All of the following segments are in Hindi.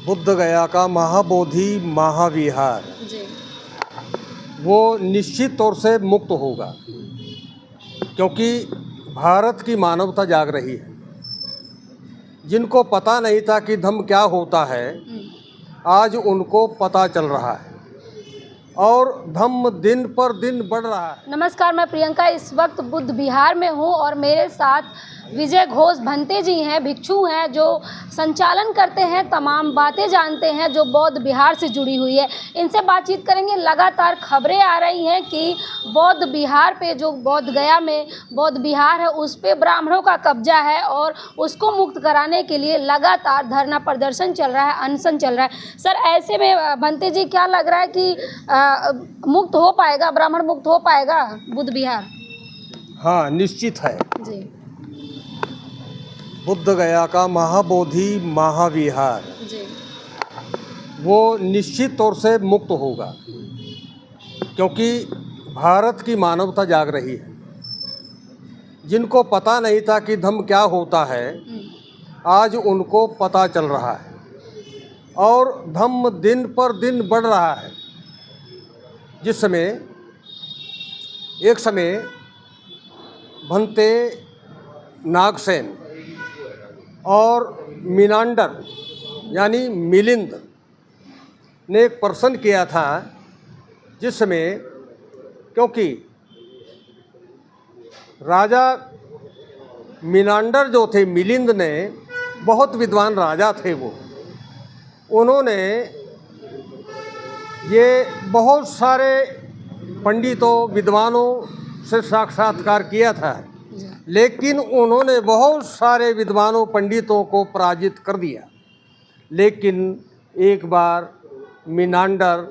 बुद्ध गया का महाबोधि महाविहार जी। वो निश्चित तौर से मुक्त होगा, क्योंकि भारत की मानवता जाग रही है। जिनको पता नहीं था कि धम्म क्या होता है, आज उनको पता चल रहा है और धम्म दिन पर दिन बढ़ रहा है। नमस्कार, मैं प्रियंका इस वक्त बुद्ध विहार में हूँ और मेरे साथ विजय घोष भंते जी हैं, भिक्षु हैं जो संचालन करते हैं, तमाम बातें जानते हैं जो बौद्ध विहार से जुड़ी हुई है। इनसे बातचीत करेंगे। लगातार खबरें आ रही हैं कि बौद्ध विहार पे, जो बौद्ध गया में बौद्ध विहार है, उस पे ब्राह्मणों का कब्जा है और उसको मुक्त कराने के लिए लगातार धरना प्रदर्शन चल रहा है, अनशन चल रहा है। सर, ऐसे में भंते जी क्या लग रहा है कि मुक्त हो पाएगा, ब्राह्मण मुक्त हो पाएगा बुद्ध विहार? हाँ, निश्चित है। जी। बुद्ध गया का महाबोधि महाविहार जी। वो निश्चित तौर से मुक्त होगा, क्योंकि भारत की मानवता जाग रही है। जिनको पता नहीं था कि धम्म क्या होता है, आज उनको पता चल रहा है और धम्म दिन पर दिन बढ़ रहा है। जिस समय एक समय भंते नागसेन और मीनांडर यानी मिलिंद ने एक प्रश्न किया था, जिस समय, क्योंकि राजा मीनांडर जो थे, मिलिंद ने बहुत विद्वान राजा थे, उन्होंने ये बहुत सारे पंडितों विद्वानों से साक्षात्कार किया था, लेकिन उन्होंने बहुत सारे विद्वानों पंडितों को पराजित कर दिया। लेकिन एक बार मीनांडर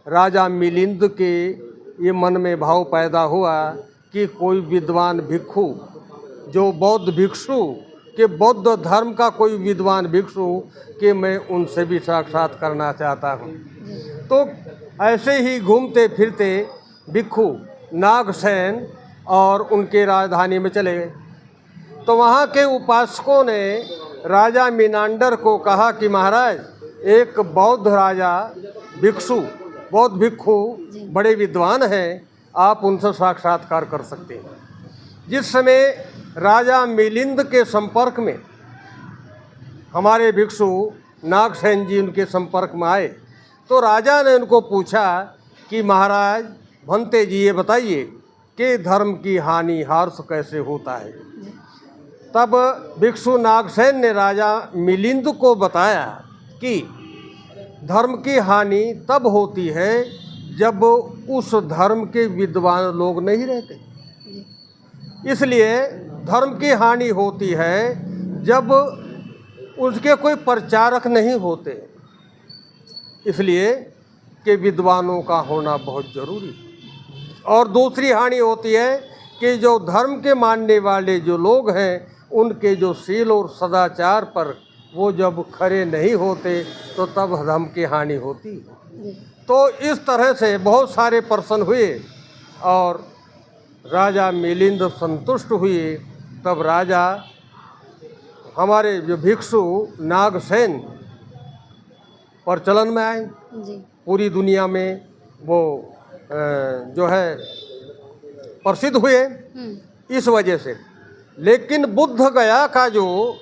राजा मिलिंद के ये मन में भाव पैदा हुआ कि कोई विद्वान भिक्षु, जो बौद्ध भिक्षु के, बौद्ध धर्म का कोई विद्वान भिक्षु कि मैं उनसे भी साक्षात करना चाहता हूँ। तो ऐसे ही घूमते फिरते भिक्षु नागसेन और उनके राजधानी में चले गए। तो वहाँ के उपासकों ने राजा मीनांडर को कहा कि महाराज, एक बौद्ध राजा भिक्षु, बौद्ध भिक्षु बड़े विद्वान हैं, आप उनसे साक्षात्कार कर सकते हैं। जिस समय राजा मिलिंद के संपर्क में हमारे भिक्षु नागसेन जी उनके संपर्क में आए, तो राजा ने उनको पूछा कि महाराज भंते जी, ये बताइए कि धर्म की हानि हार्स कैसे होता है। तब भिक्षु नागसेन ने राजा मिलिंद को बताया कि धर्म की हानि तब होती है जब उस धर्म के विद्वान लोग नहीं रहते। इसलिए धर्म की हानि होती है जब उसके कोई प्रचारक नहीं होते, इसलिए कि विद्वानों का होना बहुत जरूरी है। और दूसरी हानि होती है कि जो धर्म के मानने वाले जो लोग हैं, उनके जो शील और सदाचार पर वो जब खरे नहीं होते, तो तब धर्म की हानि होती है। तो इस तरह से बहुत सारे प्रश्न हुए और राजा मिलिंद संतुष्ट हुए। तब राजा हमारे जो भिक्षु नागसेन प्रचलन में आए। पूरी दुनिया में वो जो है प्रसिद्ध हुए इस वजह से। लेकिन बुद्ध गया का जो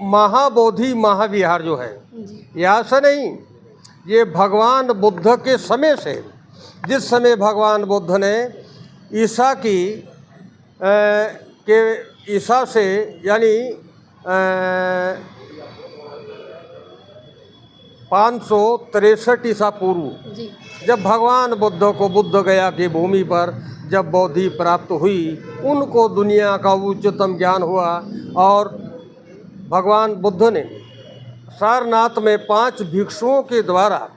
महाबोधि महाविहार जो है, यहाँ से नहीं, ये भगवान बुद्ध के समय से, जिस समय भगवान बुद्ध ने ईसा से यानी 563 ईसा पूर्व, जब भगवान बुद्ध को बुद्ध गया की भूमि पर जब बोधि प्राप्त हुई, उनको दुनिया का उच्चतम ज्ञान हुआ और भगवान बुद्ध ने सारनाथ में 5 भिक्षुओं के द्वारा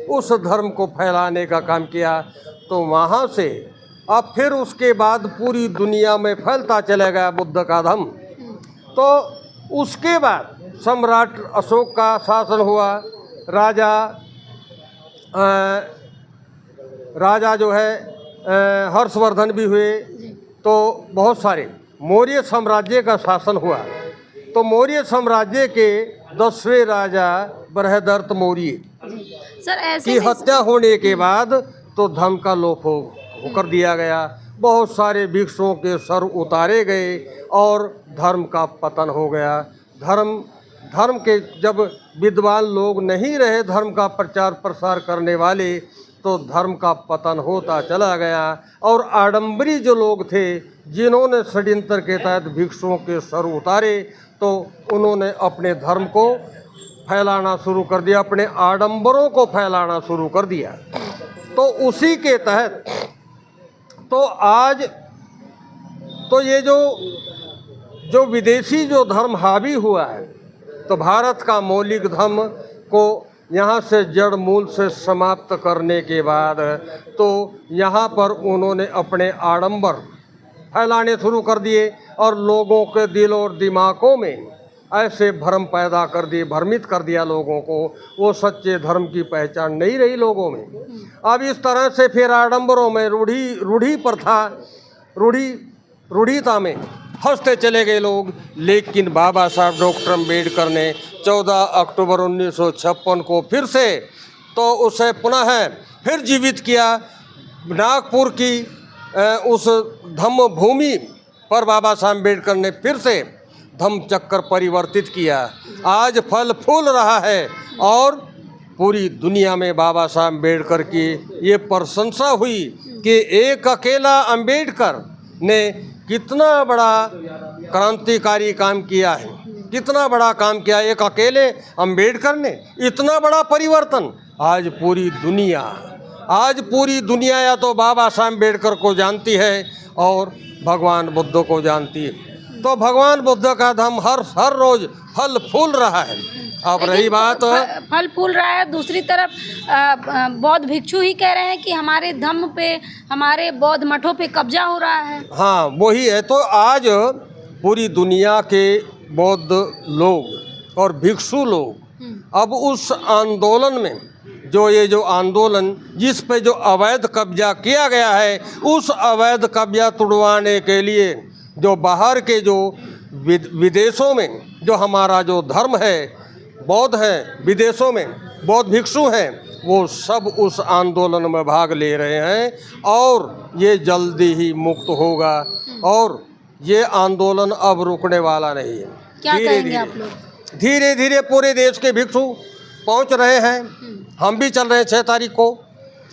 उस धर्म को फैलाने का काम किया। तो वहाँ से अब फिर उसके बाद पूरी दुनिया में फैलता चला गया बुद्ध का धर्म। तो उसके बाद सम्राट अशोक का शासन हुआ, राजा जो है हर्षवर्धन भी हुए, तो बहुत सारे मौर्य साम्राज्य का शासन हुआ। तो मौर्य साम्राज्य के 10वें राजा बृहदर्थ मौर्य सर ऐसे की में हत्या होने के बाद तो धर्म का लोप कर दिया गया। बहुत सारे भिक्षुओं के सर उतारे गए और धर्म का पतन हो गया। धर्म के जब विद्वान लोग नहीं रहे, धर्म का प्रचार प्रसार करने वाले, तो धर्म का पतन होता चला गया। और आडंबरी जो लोग थे, जिन्होंने षड्यंत्र के तहत भिक्षुओं के सर उतारे, तो उन्होंने अपने धर्म को फैलाना शुरू कर दिया, अपने आडंबरों को फैलाना शुरू कर दिया। तो उसी के तहत तो आज तो ये जो विदेशी जो धर्म हावी हुआ है, तो भारत का मौलिक धर्म को यहाँ से जड़ मूल से समाप्त करने के बाद तो यहाँ पर उन्होंने अपने आडंबर फैलाने शुरू कर दिए और लोगों के दिल और दिमागों में ऐसे भ्रम पैदा कर दिए, भ्रमित कर दिया लोगों को। वो सच्चे धर्म की पहचान नहीं रही लोगों में। अब इस तरह से फिर आडंबरों में रूढ़ी प्रथा, रूढ़िता में फंसते चले गए लोग। लेकिन बाबा साहब डॉक्टर अम्बेडकर ने 14 अक्टूबर 1956 को फिर से तो उसे पुनः फिर जीवित किया। नागपुर की उस धम्म भूमि पर बाबा साहब अम्बेडकर ने फिर से धम्म चक्कर परिवर्तित किया। आज फल फूल रहा है और पूरी दुनिया में बाबा साहब अम्बेडकर की ये प्रशंसा हुई कि एक अकेला अम्बेडकर ने कितना बड़ा क्रांतिकारी काम किया है, कितना बड़ा काम किया। एक अकेले अम्बेडकर ने इतना बड़ा परिवर्तन। आज पूरी दुनिया या तो बाबा साहब अम्बेडकर को जानती है और भगवान बुद्ध को जानती है। तो भगवान बुद्ध का धम्म हर रोज फल फूल रहा है। अब रही बात फल फूल रहा है, दूसरी तरफ बौद्ध भिक्षु ही कह रहे हैं कि हमारे धम्म पे, हमारे बौद्ध मठों पे कब्जा हो रहा है। हाँ, वही है। तो आज पूरी दुनिया के बौद्ध लोग और भिक्षु लोग अब उस आंदोलन में जो आंदोलन जिस पे जो अवैध कब्जा किया गया है, उस अवैध कब्जा तुड़वाने के लिए जो बाहर के जो विदेशों में जो हमारा जो धर्म है, बौद्ध हैं, विदेशों में बौद्ध भिक्षु हैं, वो सब उस आंदोलन में भाग ले रहे हैं और ये जल्दी ही मुक्त होगा और ये आंदोलन अब रुकने वाला नहीं है। क्या कहेंगे आप लोग? धीरे धीरे पूरे देश के भिक्षु पहुंच रहे हैं। हम भी चल रहे हैं 6 तारीख को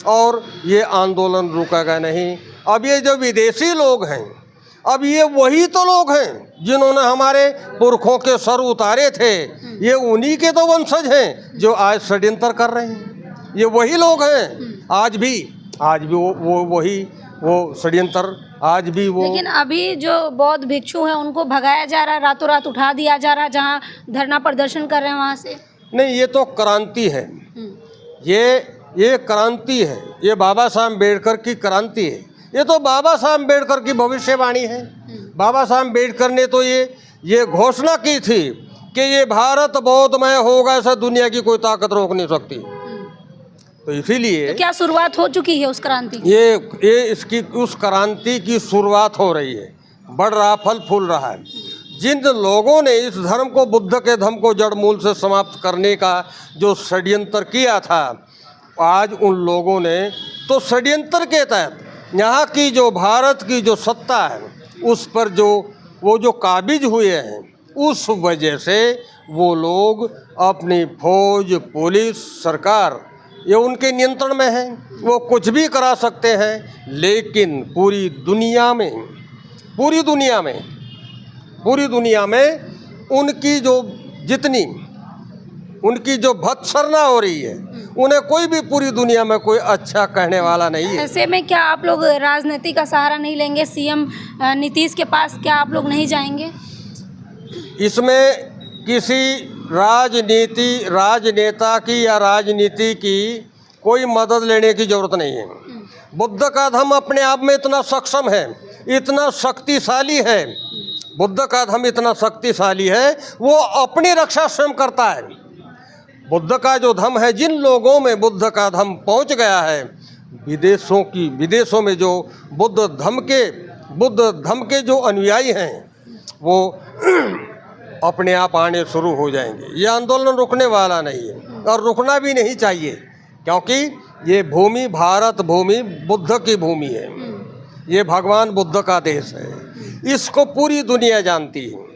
और ये आंदोलन रुकेगा नहीं। अब ये जो विदेशी लोग हैं, अब ये वही तो लोग हैं जिन्होंने हमारे पुरखों के सर उतारे थे। ये उन्हीं के तो वंशज हैं जो आज षड्यंत्र कर रहे हैं। ये वही लोग हैं। आज भी वो षड्यंत्र आज भी वो। लेकिन अभी जो बौद्ध भिक्षु हैं उनको भगाया जा रहा है, रातों रात उठा दिया जा रहा है, जहाँ धरना प्रदर्शन कर रहे हैं वहाँ से। नहीं, ये तो क्रांति है। ये क्रांति है। ये बाबा साहब अम्बेडकर की क्रांति है। ये तो बाबा साहब अम्बेडकर की भविष्यवाणी है। बाबा साहब अम्बेडकर ने तो ये घोषणा की थी कि ये भारत बौद्धमय होगा, ऐसा दुनिया की कोई ताकत रोक नहीं सकती। तो इसीलिए तो क्या शुरुआत हो चुकी है उस क्रांति की? ये इसकी उस क्रांति की शुरुआत हो रही है, बढ़ रहा, फल फूल रहा है। जिन लोगों ने इस धर्म को, बुद्ध के धर्म को जड़ मूल से समाप्त करने का जो षड्यंत्र किया था, आज उन लोगों ने तो षड्यंत्र के तहत यहाँ की जो भारत की जो सत्ता है उस पर जो काबिज हुए हैं, उस वजह से वो लोग अपनी फौज, पुलिस, सरकार ये उनके नियंत्रण में है। वो कुछ भी करा सकते हैं। लेकिन पूरी दुनिया में उनकी जो भत्सरना हो रही है, उन्हें कोई भी पूरी दुनिया में कोई अच्छा कहने वाला नहीं है। ऐसे में क्या आप लोग राजनीति का सहारा नहीं लेंगे? सीएम नीतीश के पास क्या आप लोग नहीं जाएंगे? इसमें किसी राजनेता की या राजनीति की कोई मदद लेने की जरूरत नहीं है। बुद्ध का धर्म अपने आप में इतना सक्षम है, इतना शक्तिशाली है। बुद्ध का धर्म इतना शक्तिशाली है, वो अपनी रक्षा स्वयं करता है। बुद्ध का जो धर्म है, जिन लोगों में बुद्ध का धर्म पहुंच गया है, विदेशों में जो बुद्ध धर्म के जो अनुयायी हैं, वो अपने आप आने शुरू हो जाएंगे। ये आंदोलन रुकने वाला नहीं है और रुकना भी नहीं चाहिए, क्योंकि ये भूमि भारत भूमि बुद्ध की भूमि है, ये भगवान बुद्ध का देश है, इसको पूरी दुनिया जानती है।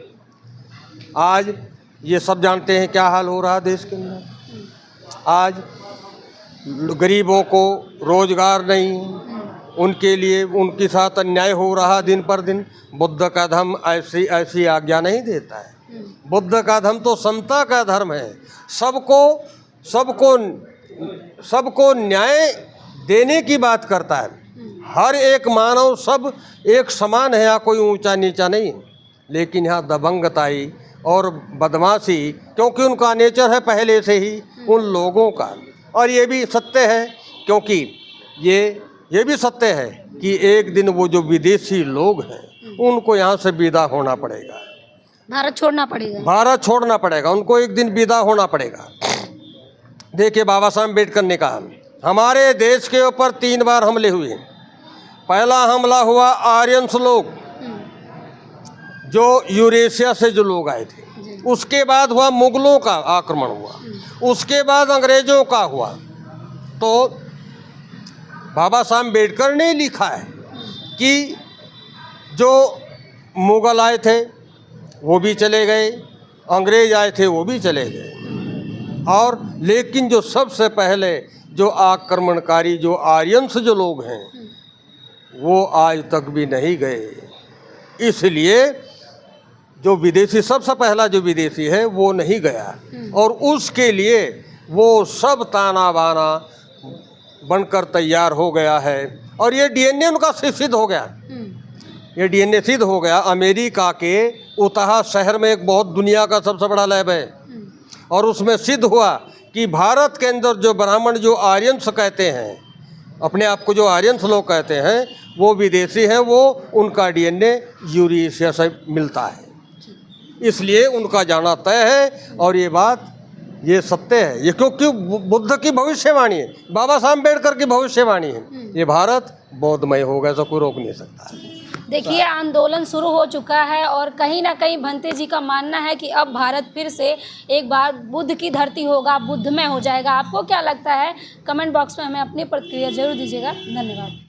आज ये सब जानते हैं क्या हाल हो रहा है देश के अंदर। आज गरीबों को रोजगार नहीं, उनके लिए उनके साथ अन्याय हो रहा दिन पर दिन। बुद्ध का धर्म ऐसी ऐसी आज्ञा नहीं देता है। बुद्ध का धर्म तो समता का धर्म है, सबको सबको सबको न्याय देने की बात करता है। हर एक मानव सब एक समान है, यहाँ कोई ऊंचा नीचा नहीं। लेकिन यहाँ दबंगताई और बदमाशी, क्योंकि उनका नेचर है पहले से ही उन लोगों का। और ये भी सत्य है, क्योंकि ये भी सत्य है कि एक दिन वो जो विदेशी लोग हैं उनको यहाँ से विदा होना पड़ेगा, भारत छोड़ना पड़ेगा, भारत छोड़ना पड़ेगा, उनको एक दिन विदा होना पड़ेगा। देखिए, बाबा साहब अम्बेडकर ने कहा हमारे देश के ऊपर 3 बार हमले हुए। पहला हमला हुआ आर्यंस लोग, जो यूरेशिया से जो लोग आए थे। उसके बाद हुआ मुगलों का आक्रमण हुआ, उसके बाद अंग्रेजों का हुआ। तो बाबा साहब अम्बेडकर ने लिखा है कि जो मुगल आए थे वो भी चले गए, अंग्रेज आए थे वो भी चले गए, और लेकिन जो सबसे पहले जो आक्रमणकारी जो आर्यंस जो लोग हैं वो आज तक भी नहीं गए। इसलिए जो विदेशी, सबसे पहला जो विदेशी है वो नहीं गया, और उसके लिए वो सब ताना बाना बनकर तैयार हो गया है। और ये डीएनए उनका सिद्ध हो गया, ये डीएनए सिद्ध हो गया। अमेरिका के उताह शहर में एक बहुत दुनिया का सबसे बड़ा लैब है, और उसमें सिद्ध हुआ कि भारत के अंदर जो ब्राह्मण जो आर्यंस कहते हैं, अपने आप को जो आर्यंस लोग कहते हैं, वो विदेशी हैं, वो उनका डीएनए यूरेशिया से मिलता है। इसलिए उनका जाना तय है, और ये बात ये सत्य है। ये क्योंकि बुद्ध की भविष्यवाणी है, बाबा साहब अम्बेडकर की भविष्यवाणी है। ये भारत बौद्धमय होगा, ऐसा कोई रोक नहीं सकता। देखिए, आंदोलन शुरू हो चुका है और कहीं ना कहीं भंते जी का मानना है कि अब भारत फिर से एक बार बुद्ध की धरती होगा, बुद्धमय हो जाएगा। आपको क्या लगता है? कमेंट बॉक्स में हमें अपनी प्रतिक्रिया जरूर दीजिएगा। धन्यवाद।